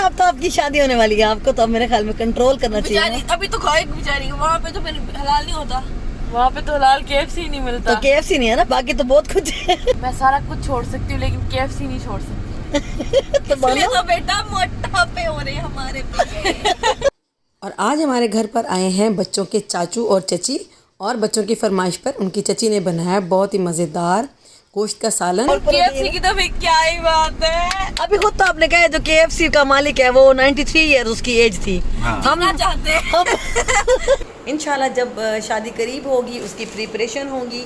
ना, अब तो आपकी शादी होने वाली है, आपको तो अब मेरे ख्याल में कंट्रोल करना चाहिए। अभी तो खाएगी बेचारी, वहाँ पे तो फिर हलाल नहीं होता, वहाँ पे तो हलाल KFC नहीं मिलता। तो KFC नहीं है ना, बाकी तो बहुत कुछ है। मैं सारा कुछ छोड़ सकती हूँ लेकिन KFC नहीं छोड़ सकती। तो बोलो तो बेटा मोटापे हो रहे हमारे पे। और आज हमारे घर पर आए हैं बच्चों के चाचू और चची, और बच्चों की फरमाइश पर उनकी चची ने बनाया बहुत ही मज़ेदार गोश्त का सालन। और KFC की तो फिर क्या ही बात है। अभी खुद तो आपने कहा जो KFC का मालिक है वो 93 ईयर उसकी एज थी। हम ना चाहते हैं। इंशाल्लाह जब शादी करीब होगी, उसकी प्रिपरेशन होगी,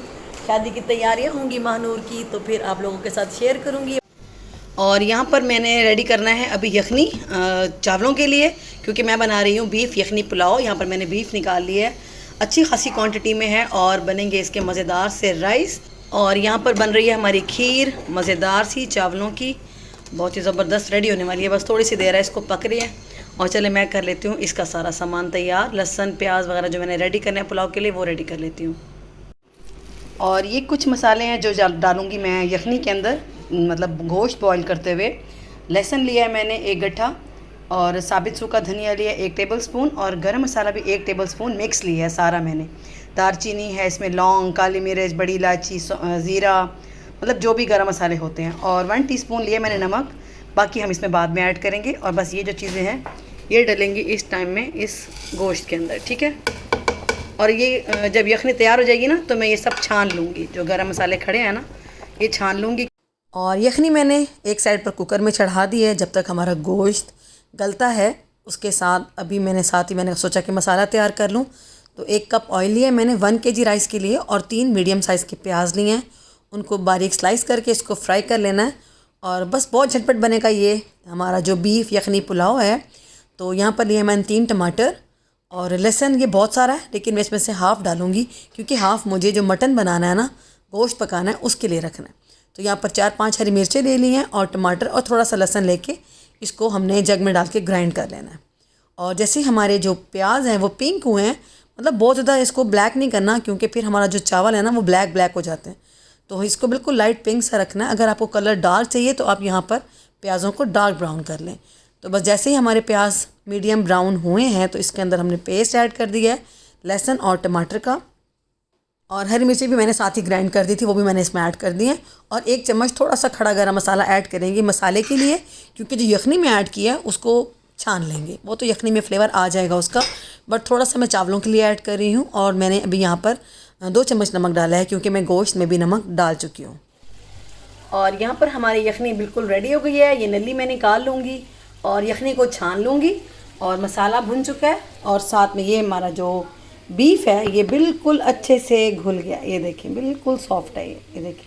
शादी की तैयारियां होंगी महानूर की, तो फिर आप लोगों के साथ शेयर करूंगी। और यहाँ पर मैंने रेडी करना है अभी यखनी चावलों के लिए, क्योंकि मैं बना रही हूँ बीफ यखनी पुलाव। यहाँ पर मैंने बीफ निकाल लिया है, अच्छी खासी क्वांटिटी में है, और बनेंगे इसके मज़ेदार से राइस। और यहाँ पर बन रही है हमारी खीर मज़ेदार सी चावलों की, बहुत ही ज़बरदस्त रेडी होने वाली है। बस थोड़ी सी देर है, इसको पक रही है। और चले मैं कर लेती हूँ इसका सारा सामान तैयार, लहसुन प्याज वगैरह जो मैंने रेडी करना है पुलाव के लिए वो रेडी कर लेती हूँ। और ये कुछ मसाले हैं जो डालूँगी मैं यखनी के अंदर, मतलब गोश्त बॉईल करते हुए। लहसुन लिया है मैंने 1 गट्ठा, और साबित सूखा धनिया लिया 1 टेबलस्पून, और गरम मसाला भी 1 टेबलस्पून मिक्स लिया है सारा मैंने। दालचीनी है इसमें, लौंग, काली मिर्च, बड़ी इलायची, ज़ीरा, मतलब जो भी गरम मसाले होते हैं। और 1 टीस्पून लिए मैंने नमक, बाकी हम इसमें बाद में ऐड करेंगे। और बस ये जो चीज़ें हैं ये डलेंगी इस टाइम में इस गोश्त के अंदर, ठीक है। और ये जब यखनी तैयार हो जाएगी ना, तो मैं ये सब छान लूँगी, जो गरम मसाले खड़े हैं ना ये छान लूँगी। और यखनी मैंने एक साइड पर कुकर में चढ़ा दी है, जब तक हमारा गोश्त गलता है उसके साथ अभी मैंने सोचा कि मसाला तैयार कर लूँ। तो 1 कप ऑयल लिया मैंने 1 kg राइस के लिए, और 3 मीडियम साइज़ के प्याज लिए हैं, उनको बारीक स्लाइस करके इसको फ्राई कर लेना है। और बस बहुत झटपट बनेगा ये हमारा जो बीफ यखनी पुलाव है। तो यहाँ पर लिए मैंने 3 टमाटर, और लहसुन ये बहुत सारा है लेकिन मैं इसमें से हाफ़ डालूँगी, क्योंकि हाफ़ मुझे जो मटन बनाना है ना, गोश्त पकाना है, उसके लिए रखना है। तो यहाँ पर 4-5 हरी मिर्चें ले ली हैं, और टमाटर और थोड़ा सा लहसुन लेके इसको हमने जग में डाल के ग्राइंड कर लेना है। और जैसे हमारे जो प्याज हैं वो पिंक हुए हैं, मतलब बहुत ज़्यादा इसको ब्लैक नहीं करना, क्योंकि फिर हमारा जो चावल है ना वो ब्लैक हो जाते हैं। तो इसको बिल्कुल लाइट पिंक सा रखना है। अगर आपको कलर डार्क चाहिए तो आप यहाँ पर प्याज़ों को डार्क ब्राउन कर लें। तो बस जैसे ही हमारे प्याज मीडियम ब्राउन हुए हैं, तो इसके अंदर हमने पेस्ट ऐड कर दिया है लहसुन और टमाटर का, और हरी मिर्ची भी मैंने साथ ही ग्राइंड कर दी थी, वो भी मैंने इसमें ऐड कर दी है। और 1 चम्मच थोड़ा सा खड़ा गरम मसाला ऐड करेंगे मसाले के लिए, क्योंकि जो यखनी में ऐड किया है उसको छान लेंगे, वो तो यखनी में फ्लेवर आ जाएगा उसका, बट थोड़ा सा मैं चावलों के लिए ऐड कर रही हूँ। और मैंने अभी यहाँ पर 2 चम्मच नमक डाला है, क्योंकि मैं गोश्त में भी नमक डाल चुकी हूँ। और यहाँ पर हमारी यखनी बिल्कुल रेडी हो गई है, ये नली मैं निकाल लूँगी और यखनी को छान लूँगी। और मसाला भुन चुका है, और साथ में ये हमारा जो बीफ है ये बिल्कुल अच्छे से घुल गया। ये देखें बिल्कुल सॉफ्ट है ये देखें,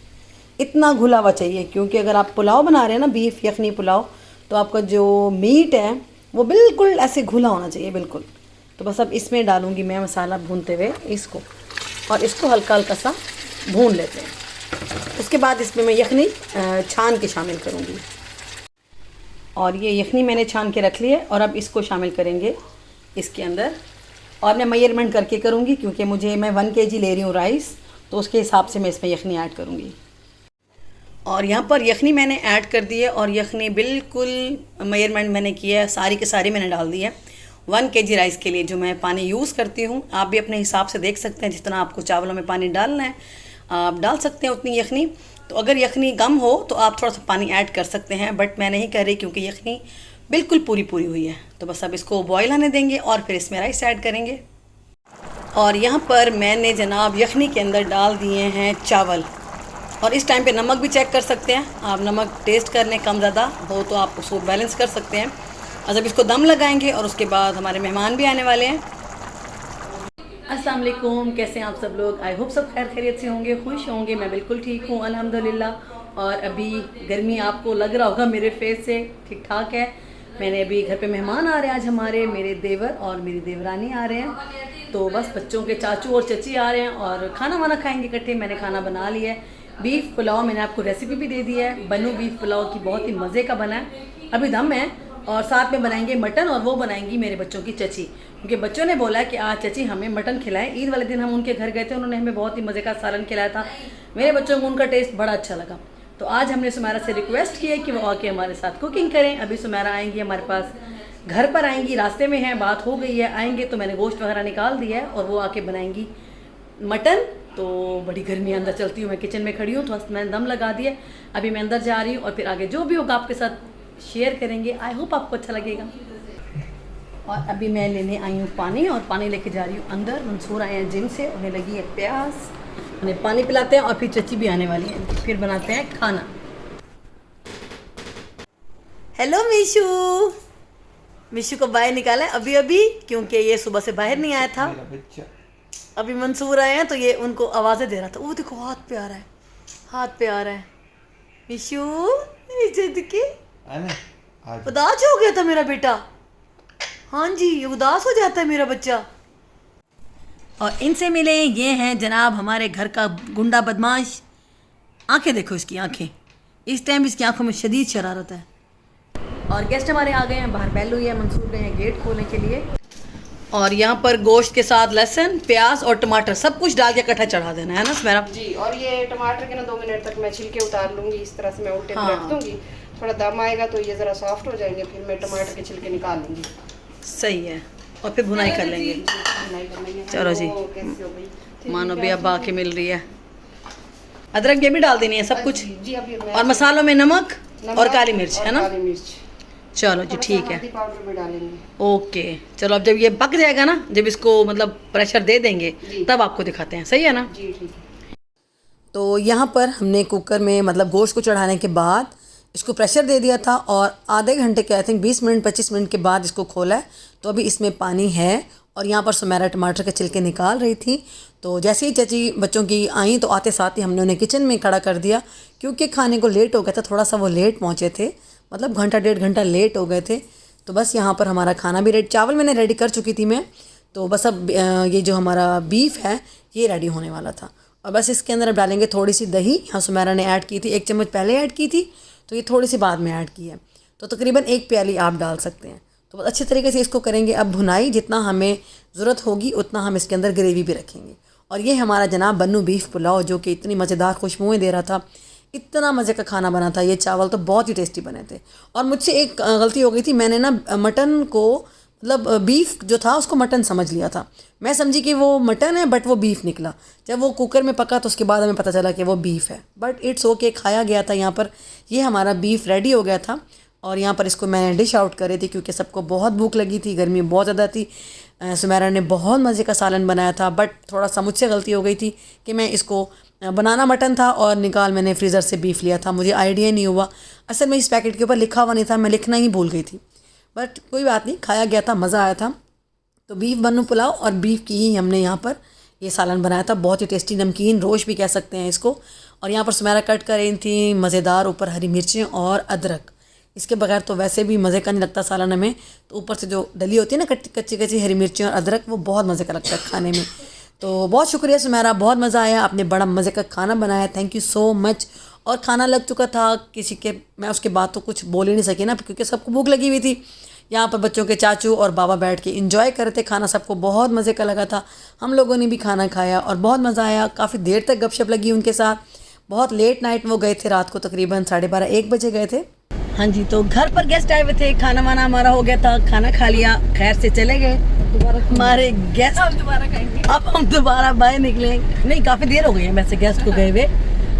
इतना घुला हुआ चाहिए, क्योंकि अगर आप पुलाव बना रहे हैं ना बीफ यखनी पुलाव, तो आपका जो मीट है वो बिल्कुल ऐसे घुला होना चाहिए बिल्कुल। तो बस अब इसमें डालूँगी मैं मसाला भूनते हुए इसको, और इसको हल्का हल्का सा भून लेते हैं। उसके बाद इसमें मैं यखनी छान के शामिल करूँगी। और ये यखनी मैंने छान के रख ली है, और अब इसको शामिल करेंगे इसके अंदर। और मैं मेजरमेंट करके करूँगी, क्योंकि मैं 1 kg ले रही हूँ राइस, तो उसके हिसाब से मैं इसमें यखनी ऐड करूँगी। और यहाँ पर यखनी मैंने ऐड कर दी है, और यखनी बिल्कुल मेजरमेंट मैंने किया है, सारी की सारी मैंने डाल दी है। 1 kg राइस के लिए जो मैं पानी यूज़ करती हूँ, आप भी अपने हिसाब से देख सकते हैं, जितना आपको चावलों में पानी डालना है आप डाल सकते हैं उतनी यखनी। तो अगर यखनी कम हो तो आप थोड़ा सा पानी ऐड कर सकते हैं, बट मैं नहीं कर रही, क्योंकि यखनी बिल्कुल पूरी हुई है। तो बस अब इसको बॉयल आने देंगे, और फिर इसमें राइस ऐड करेंगे। और यहाँ पर मैंने जनाब यखनी के अंदर डाल दिए हैं चावल, और इस टाइम पे नमक भी चेक कर सकते हैं आप, नमक टेस्ट कर लें, कम ज़्यादा हो तो आप उसको बैलेंस कर सकते हैं। और जब इसको दम लगाएंगे, और उसके बाद हमारे मेहमान भी आने वाले हैं। अस्सलाम वालेकुम, कैसे हैं आप सब लोग? आई होप सब खैर खैरियत से होंगे, खुश होंगे। मैं बिल्कुल ठीक हूँ अल्हम्दुलिल्लाह। और अभी गर्मी आपको लग रहा होगा मेरे फेस से, ठीक ठाक है। मैंने अभी घर पे मेहमान आ रहे हैं आज हमारे, मेरे देवर और मेरी देवरानी आ रहे हैं। तो बस बच्चों के चाचू और चची आ रहे हैं, और खाना वाना खाएंगे इकट्ठे। मैंने खाना बना लिया है, बीफ पुलाव मैंने आपको रेसिपी भी दे दी है, बनू बीफ पुलाव की, बहुत ही मज़े का बना है, अभी दम है। और साथ में बनाएंगे मटन, और वो बनाएंगी मेरे बच्चों की चची, क्योंकि बच्चों ने बोला कि आज चची हमें मटन खिलाएं। ईद वाले दिन हम उनके घर गए थे, उन्होंने हमें बहुत ही मज़े का सालन खिलाया था, मेरे बच्चों को उनका टेस्ट बड़ा अच्छा लगा। तो आज हमने सुमेरा से रिक्वेस्ट की है कि वो आके हमारे साथ कुकिंग करें। अभी सुमेरा आएंगी हमारे पास, घर पर आएंगी, रास्ते में हैं, बात हो गई है, आएंगे तो मैंने गोश्त वगैरह निकाल दिया है और वो आके बनाएंगी मटन। तो बड़ी गर्मी अंदर चलती हूँ, मैं किचन में खड़ी हूँ, तो मैंने दम लगा दिया। अभी मैं अंदर जा रही हूँ और फिर आगे जो भी होगा आपके साथ शेयर करेंगे। आई होप आपको अच्छा लगेगा। और अभी मैं लेने आई हूँ पानी, और पानी लेके जा रही हूँ अंदर। मंसूर आए हैं जिम से, उन्हें लगी है प्यास, उन्हें पानी पिलाते हैं और फिर चची भी आने वाली है, फिर बनाते हैं खाना। हेलो मीशू, मीशू को बाहर निकाला है अभी अभी, क्योंकि ये सुबह से बाहर नहीं आया था। अभी मंसूर आए हैं तो ये उनको आवाज़ें दे रहा था। वो देखो हाथ पे आ रहा है, हाथ पे आ रहा है। मीशू के उदास हो गया था मेरा बेटा। हाँ जी, उदास हो जाता है मेरा बच्चा। और इनसे मिले, ये हैं जनाब हमारे घर का गुंडा बदमाश। आंखें देखो इसकी आंखें, इस टाइम इसकी आंखों में शदीद शरारत है। और गेस्ट हमारे आ गए हैं, बाहर बैल हुई है, मंसूर गए हैं गेट खोलने के लिए। और यहाँ पर गोश्त के साथ लहसुन, प्याज और टमाटर सब कुछ डाल के इकट्ठा चढ़ा देना है ना सुमेरा जी। और ये टमाटर के ना 2 मिनट तक मैं छिलके उतार लूँगी, इस तरह से मैं उल्टे पे रख दूँगी। थोड़ा दम आएगा तो ये ज़रा सॉफ्ट हो जाएंगे, फिर मैं टमाटर के छिलके निकाल लूँगी। सही है, और फिर भुनाई कर लेंगे। चलो जी, मानो भी अब आके मिल रही है। अदरक ये भी डाल देनी है सब कुछ जी। अभी और मसालों में नमक और काली मिर्च है ना। काली मिर्च, चलो जी ठीक है, हल्दी पाउडर भी डालेंगे। ओके। चलो अब जब ये पक जाएगा ना, जब इसको मतलब प्रेशर दे देंगे तब आपको दिखाते हैं, सही है ना जी? ठीक है। तो यहाँ पर हमने कुकर में मतलब गोश्त को चढ़ाने के बाद इसको प्रेशर दे दिया था, और आधे घंटे के आई थिंक 20 मिनट 25 मिनट के बाद इसको खोला है। तो अभी इसमें पानी है, और यहाँ पर सुमेरा टमाटर के छिलके निकाल रही थी। तो जैसे ही चची बच्चों की आई तो आते साथ ही हमने उन्हें किचन में खड़ा कर दिया, क्योंकि खाने को लेट हो गया था, थोड़ा सा वो लेट पहुँचे थे, मतलब घंटा 1.5 घंटा लेट हो गए थे। तो बस यहाँ पर हमारा खाना भी रेडी, चावल मैंने रेडी कर चुकी थी मैं, तो बस अब ये जो हमारा बीफ है ये रेडी होने वाला था। और बस इसके अंदर अब डालेंगे थोड़ी सी दही। यहाँ सुमेरा ने ऐड की थी, 1 चम्मच पहले ऐड की थी, तो ये थोड़ी सी बाद में ऐड की है, तो तकरीबन 1 प्याली आप डाल सकते हैं। तो बस अच्छे तरीके से इसको करेंगे अब भुनाई, जितना हमें ज़रूरत होगी उतना हम इसके अंदर ग्रेवी भी रखेंगे। और ये हमारा जनाब बन्नू बीफ पुलाव, जो कि इतनी मज़ेदार खुशबुएं दे रहा था, इतना मज़े का खाना बना था। ये चावल तो बहुत ही टेस्टी बने थे। और मुझसे एक गलती हो गई थी, मैंने ना मटन को मतलब बीफ जो था उसको मटन समझ लिया था। मैं समझी कि वो मटन है बट वो बीफ निकला। जब वो कुकर में पका तो उसके बाद हमें पता चला कि वो बीफ है, बट इट्स ओके, खाया गया था। यहाँ पर ये हमारा बीफ रेडी हो गया था, और यहाँ पर इसको मैंने डिश आउट करे थी, क्योंकि सबको बहुत भूख लगी थी, गर्मी बहुत ज़्यादा थी। सुमेरा ने बहुत मज़े का सालन बनाया था, बट थोड़ा सा मुझसे गलती हो गई थी कि मैं इसको बनाना मटन था और निकाल मैंने फ्रीज़र से बीफ लिया था। मुझे आइडिया नहीं हुआ, असल में इस पैकेट के ऊपर लिखा हुआ नहीं था, मैं लिखना ही भूल गई थी। बट कोई बात नहीं, खाया गया था, मज़ा आया था। तो बीफ बन्नू पुलाव और बीफ की ही हमने यहाँ पर ये सालन बनाया था, बहुत ही टेस्टी, नमकीन रोश भी कह सकते हैं इसको। और यहाँ पर सुमेरा कट कर रही थी मज़ेदार ऊपर हरी मिर्चें और अदरक। इसके बगैर तो वैसे भी मज़े का नहीं लगता सालन हमें, तो ऊपर से जो डली होती है ना कच्ची कच्ची हरी मिर्चें और अदरक, वो बहुत मज़े का लगता है खाने में। तो बहुत शुक्रिया सुमेरा, बहुत मज़ा आया, आपने बड़ा मज़े का खाना बनाया, थैंक यू सो मच। और खाना लग चुका था किसी के, मैं उसके बाद तो कुछ बोल ही नहीं सकी ना, क्योंकि सबको भूख लगी हुई थी। यहाँ पर बच्चों के चाचू और बाबा बैठ के एंजॉय कर रहे थे खाना, सबको बहुत मज़े का लगा था। हम लोगों ने भी खाना खाया और बहुत मज़ा आया, काफ़ी देर तक गपशप लगी उनके साथ। बहुत लेट नाइट वो गए थे, रात को तकरीबन 12:30-1 बजे गए थे। हाँ जी, तो घर पर गेस्ट आए हुए थे, खाना वाना हमारा हो गया था, खाना खा लिया, खैर से चले गए हमारे गेस्ट। अब दोबारा खाएंगे, अब हम दोबारा बाहर निकले, नहीं काफ़ी देर हो गई है वैसे गेस्ट को गए हुए।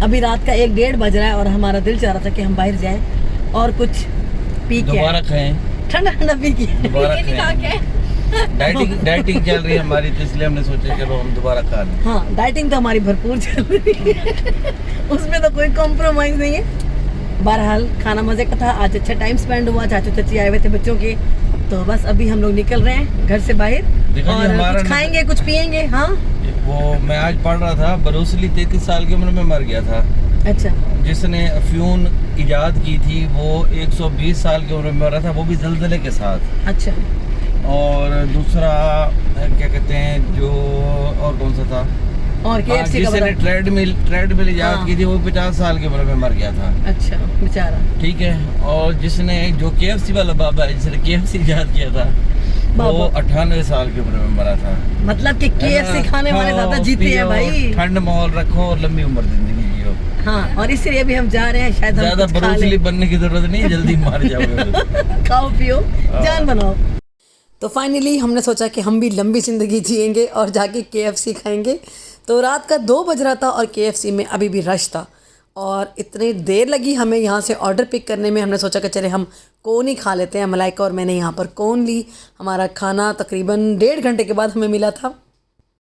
अभी रात का 1-1:30 बज रहा है और हमारा दिल चाह रहा था कि हम बाहर जाएं और कुछ पी के दोबारा खाएं, ठंडा ठंडा पी के दोबारा खाएं। डाइटिंग चल रही है हमारी, तो इसलिए हमने सोचा चलो हम दोबारा खा लें। हाँ, डाइटिंग तो हमारी भरपूर चल रही है उसमें तो कोई कॉम्प्रोमाइज़ नहीं है। बहरहाल खाना मज़े का था, आज अच्छा टाइम स्पेंड हुआ, चाचू चाची आए हुए थे बच्चों के। तो बस अभी हम लोग निकल रहे हैं घर से बाहर और कुछ खाएंगे कुछ पियेंगे। हाँ, वो मैं आज पढ़ रहा था, ब्रूसली 33 साल की उम्र में मर गया था। अच्छा, जिसने अफ्यून इजाद की थी वो 120 साल की उम्र में मरा था, वो भी ज़लज़ले के साथ। अच्छा, और दूसरा क्या कहते हैं जो, और कौन सा था, और KFC का जिसने ट्रेडमिल इजाद की थी वो 50 साल की उम्र में मर गया था। अच्छा, बेचारा। ठीक है, और जिसने जो KFC वाला बाबा है, जिसने KFC इजाद किया था, वो 98 साल की उम्र में मरा था। मतलब कि KFC खाने वाले ज्यादा जीते हैं भाई। ठंड माहौल रखो और लंबी उम्र जिंदगी जियो। हाँ, और इसलिए अभी हम जा रहे हैं, शायद हम ज्यादा कुछ खा ब्रूसली लें। बनने की जरूरत नहीं है, जल्दी मार जाओगे। खाओ पियो, जान बनाओ। तो फाइनली हमने सोचा कि हम भी लंबी ज़िंदगी जिएंगे और जाके KFC खाएंगे। तो रात का 2 बज रहा था और KFC में अभी भी रश था और इतनी देर लगी हमें यहाँ से ऑर्डर पिक करने में। हमने सोचा कि चले हम कोन ही खा लेते हैं। मलाइका और मैंने यहाँ पर कोन ली। हमारा खाना तकरीबन 1.5 घंटे के बाद हमें मिला था।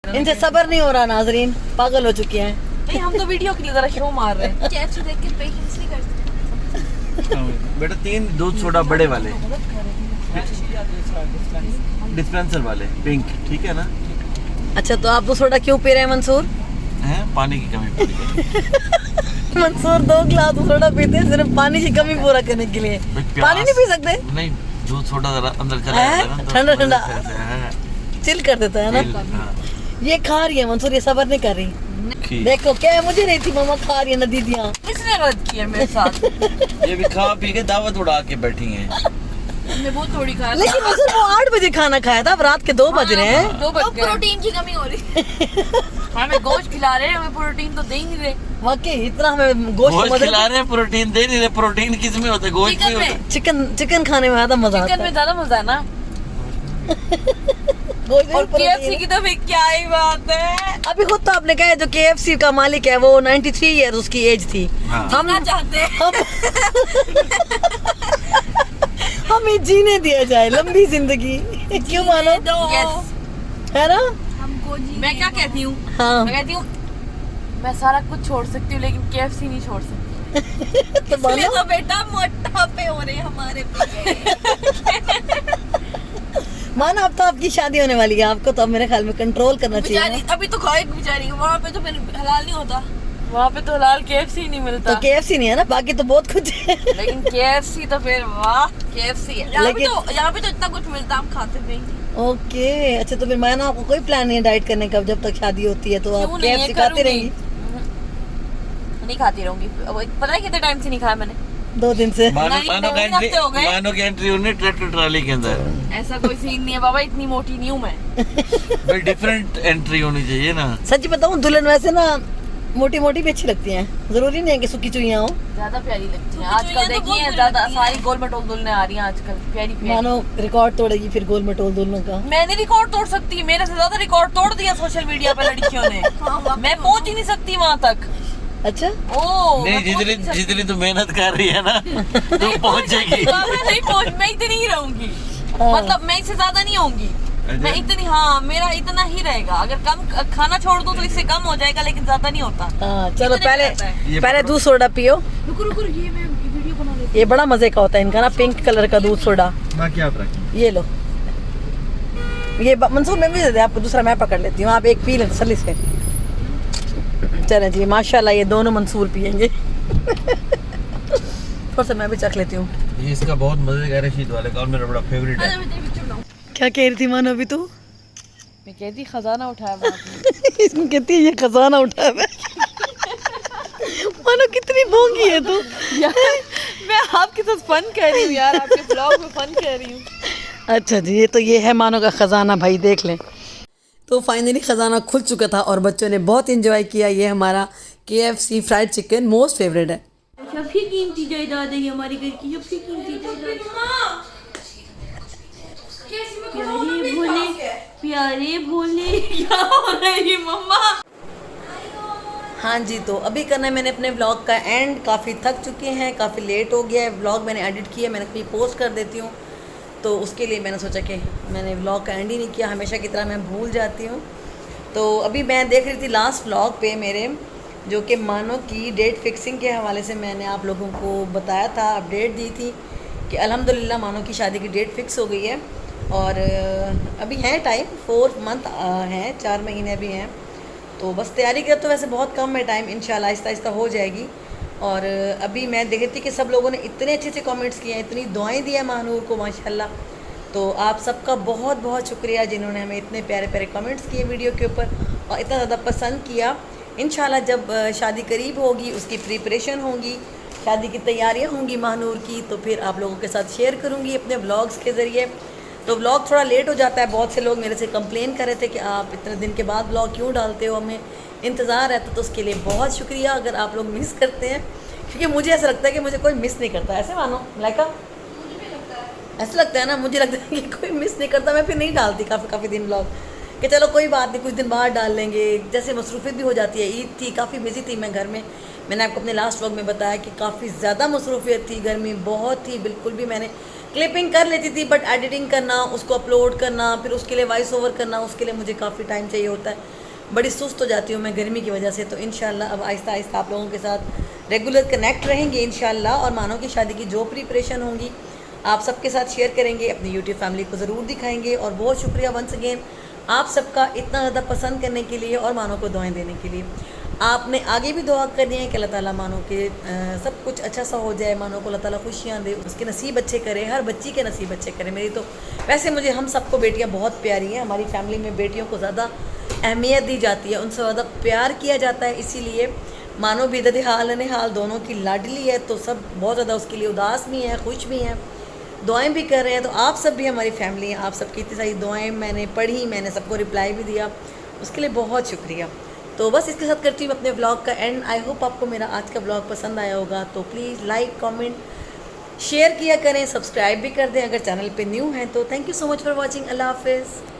इनसे सब्र नहीं हो रहा नाजरीन, पागल हो चुके हैं। नहीं, हम तो वीडियो के लिए जरा शो मार रहे हैं। कैसे देख के पेशेंस नहीं करते। बेटा 3 दूध सोडा बड़े वाले, डिस्पेंसर वाले, पिंक, ठीक है ना? अच्छा, तो आप 2 सोडा क्यों पी रहे हैं मंसूर? हैं पानी की कमी पड़ गई। मंसूर 2 गिलास सोडा पीते हैं सिर्फ पानी की कमी पूरा करने के लिए। पानी नहीं पी सकते? नहीं, दूध सोडा जरा अंदर चला जाता है ना, तो ठंडा ठंडा हाँ, चिल कर देता है ना। हाँ। ये खा रही है मंसूर, ये सब्र नहीं कर रही। खी। देखो क्या मुझे नहीं थी, मम्मा खा रही है ना दीदियाँ। किसने गलत किया मेरे साथ? ये भी खा पी के दावत उड़ा के बैठी हैं। हमने बहुत थोड़ी खाया। लेकिन मंसूर वो 8 बजे खाना खाया था, अब रात के 2 बज रहे हैं। 2 बज गए। प्रोटीन की कमी हो रही है। हमें गोश्त खिला रहे हैं, हमें प्रोटीन तो दे ही नहीं रहे। वाकई इतना हमें गोश्त गोश्त मजा खिला रहे हैं, प्रोटीन दे नहीं रहे। प्रोटीन किस में होता है? गोश्त में चिकन होता है। में। चिकन खाने में ज़्यादा मजा आता चिकन में है। ज्यादा मजा है ना। गोश्त में और प्रोटीन KFC है। की तो फिर क्या ही बात है। अभी खुद तो आपने कहा है, जो KFC का मालिक है वो 93 ईयर उसकी एज थी। हाँ। हम चाहते हैं हमें जीने दिया जाए लंबी जिंदगी। क्यों मानो? Yes। है ना? मैं क्या कहती हूँ? हाँ। मैं कहती हूँ मैं सारा कुछ छोड़ सकती हूँ लेकिन KFC नहीं छोड़ सकती। तो इसलिए मानो तो बेटा मोटापे हो रहे हैं हमारे मानो अब तो आपकी शादी होने वाली है, आपको तो अब मेरे ख्याल में कंट्रोल करना चाहिए बेचारी ना। अभी तो खाएगी बेचारी। वहाँ पे तो फिर हलाल नहीं होता। वहाँ पे तो हलाल KFC नहीं मिलता। तो KFC नहीं है ना, बाकी तो बहुत कुछ है। लेकिन KFC तो फिर वाह KFC है। यहाँ पे तो इतना कुछ मिलता, हम खाते नहीं। ओके, अच्छा तो फिर मानो आपको कोई प्लान नहीं है डाइट करने का? जब तक शादी होती है तो आप क्यों नहीं है, KFC खाती करूंगी। रहेंगी? नहीं खाती रहूंगी। अब पता है कितने टाइम से नहीं खाया मैंने। 2 दिन से। नहीं, हफ्ते हो गए। मानो की एंट्री होनी ट्रैक्टर ट्राली के अंदर। ऐसा कोई सीन नहीं है बाबा, इतनी मोटी नहीं हूँ मैं। भाई डिफरेंट एंट्री होनी चाहिए ना। सच बताऊं, दुल्हन वैसे ना मोटी मोटी भी अच्छी लगती हैं, जरूरी नहीं है कि सुखी चुईयां हो। ज्यादा प्यारी लगती है आजकल। देखिए ज्यादा सारी गोल मटोल दुल्हने आ रही हैं आजकल, प्यारी प्यारी। मानो रिकॉर्ड तोड़ेगी फिर गोल मटोल दोनों का। मैंने रिकॉर्ड तोड़ सकती है, मेरे से ज्यादा रिकॉर्ड तोड़ दिया सोशल मीडिया पे लड़कियों ने। मैं पहुंच ही नहीं सकती वहाँ तक। अच्छा, ओ नहीं, जितनी तू मेहनत कर रही है ना तू पहुंचेगी। नहीं पहुंच, मैं इतनी ही रहूंगी। हाँ। मतलब मैं इससे ज्यादा नहीं होंगी। मैं इतनी, हाँ मेरा इतना ही रहेगा। अगर कम खाना छोड़ दूं तो इससे कम हो जाएगा, लेकिन ज्यादा नहीं होता। हाँ चलो इतने पहले रहता है। पहले दूध सोडा पियो। रुको रुको, ये मैं वीडियो बना लेती ये बड़ा मजे का होता है इनका ना, पिंक कलर का दूध सोडा। ये लो, ये मंसूर में भी दे दे आपको, दूसरा मैं पकड़ लेती हूँ, आप एक पी लें तसल्ली से। चलें जी, माशाल्लाह ये दोनों मंसूर पियेंगे। थोड़ा सा मैं भी चख लेती हूँ। ये इसका बहुत मजे का रशीद वाले का, और मेरा बड़ा फेवरेट है। क्या कह रही थी मानो अभी तू? मैं कहती खजाना उठाया वहाँ पे। इसमें कहती है ये खजाना उठाया है। मानो कितनी भोंगी है तू। मैं आपके साथ फन कर रही हूँ यार, आपके ब्लॉग में फन कर रही हूँ। अच्छा जी, ये तो ये है मानो का खजाना, भाई देख लें। तो फाइनली ख़जाना खुल चुका था और बच्चों ने बहुत इंजॉय किया। ये हमारा KFC fried chicken most favourite है। सबसे कीमती जायदाद है ये हमारे घर की, सबसे कीमती जायदाद। प्यारे भोले, प्यारे भोले, क्या हो रहा है ये मम्मा? हाँ जी, तो अभी करना है मैंने अपने व्लॉग का एंड। काफ़ी थक चुके हैं, काफ़ी लेट हो गया है। व्लॉग मैंने एडिट किया, मैंने कहीं पोस्ट कर देती हूँ, तो उसके लिए मैंने सोचा कि मैंने व्लॉग का एंड ही नहीं किया। हमेशा की तरह मैं भूल जाती हूँ। तो अभी मैं देख रही थी लास्ट व्लॉग पे मेरे, जो कि मानो की डेट फिक्सिंग के हवाले से मैंने आप लोगों को बताया था, अपडेट दी थी कि अल्हम्दुलिल्लाह मानो की शादी की डेट फिक्स हो गई है। और अभी है टाइम, 4 मंथ हैं, 4 महीने भी हैं। तो बस तैयारी कर, तो वैसे बहुत कम है टाइम, इंशाल्लाह आहिस्ता आहिस्ता हो जाएगी। और अभी मैं देख रही थी कि सब लोगों ने इतने अच्छे अच्छे कमेंट्स किए हैं, इतनी दुआएं दी हैं महानूर को माशाल्लाह। तो आप सबका बहुत बहुत शुक्रिया जिन्होंने हमें इतने प्यारे प्यारे कमेंट्स किए वीडियो के ऊपर और इतना ज़्यादा पसंद किया। इंशाल्लाह जब शादी करीब होगी, उसकी प्रिपरेशन होगी, शादी की तैयारियां होंगी महानूर की, तो फिर आप लोगों के साथ शेयर करूंगी अपने व्लॉग्स के ज़रिए। तो व्लॉग थोड़ा लेट हो जाता है। बहुत से लोग मेरे से कंप्लेन कर रहे थे कि आप इतने दिन के बाद व्लॉग क्यों डालते हो, हमें इंतज़ार रहता। तो उसके लिए बहुत शुक्रिया अगर आप लोग मिस करते हैं, क्योंकि मुझे ऐसा लगता है कि मुझे कोई मिस नहीं करता। ऐसे मानो लाइका, ऐसा लगता है ना, मुझे लगता है कि कोई मिस नहीं करता। मैं फिर नहीं डालती काफ़ी दिन व्लॉग कि चलो कोई बात नहीं, कुछ दिन बाद डाल लेंगे। जैसे मसरूफ़ियत भी हो जाती है, ईद थी, काफ़ी बिजी थी मैं घर में। मैंने आपको अपने लास्ट व्लॉग में बताया कि काफ़ी ज़्यादा मसरूफ़ियत थी, गर्मी बहुत थी। बिल्कुल भी मैंने क्लिपिंग कर लेती थी, बट एडिटिंग करना, उसको अपलोड करना, फिर उसके लिए वॉइस ओवर करना, उसके लिए मुझे काफ़ी टाइम चाहिए होता है। बड़ी सुस्त हो जाती हूँ मैं गर्मी की वजह से। तो इंशाल्लाह अब आहिस्ता आहिस्ता आप लोगों के साथ रेगुलर कनेक्ट रहेंगे इंशाल्लाह। और मानो की शादी की जो प्रिपरेशन होंगी आप सबके साथ शेयर करेंगे, अपनी यूट्यूब फैमिली को ज़रूर दिखाएंगे। और बहुत शुक्रिया वंस अगेन आप सबका इतना ज़्यादा पसंद करने के लिए और मानो को दुआएं देने के लिए। आपने आगे भी दुआ करनी है कि अल्लाह ताला मानो के सब कुछ अच्छा सा हो जाए, मानो को अल्लाह ताला खुशियाँ दे, उसके नसीब अच्छे करे, हर बच्ची के नसीब अच्छे करे। मेरी तो वैसे मुझे हम सबको बेटियाँ बहुत प्यारी हैं, हमारी फैमिली में बेटियों को ज़्यादा अहमियत दी जाती है, उनसे ज़्यादा प्यार किया जाता है। इसीलिए मानो भी दद हाल ने हाल दोनों की लाडली है, तो सब बहुत ज़्यादा उसके लिए उदास भी हैं, खुश भी हैं, दुआएं भी कर रहे हैं। तो आप सब भी हमारी फैमिली हैं, आप सबकी इतनी सारी दुआएं मैंने पढ़ी, मैंने सबको रिप्लाई भी दिया, उसके लिए बहुत शुक्रिया। तो बस इसके साथ करती हूँ अपने व्लॉग का एंड। आई होप आपको मेरा आज का व्लॉग पसंद आया होगा। तो प्लीज़ लाइक, कमेंट, शेयर किया करें, सब्सक्राइब भी कर दें अगर चैनल पे न्यू हैं तो। Thank you so much for watching. अल्लाह हाफिज़।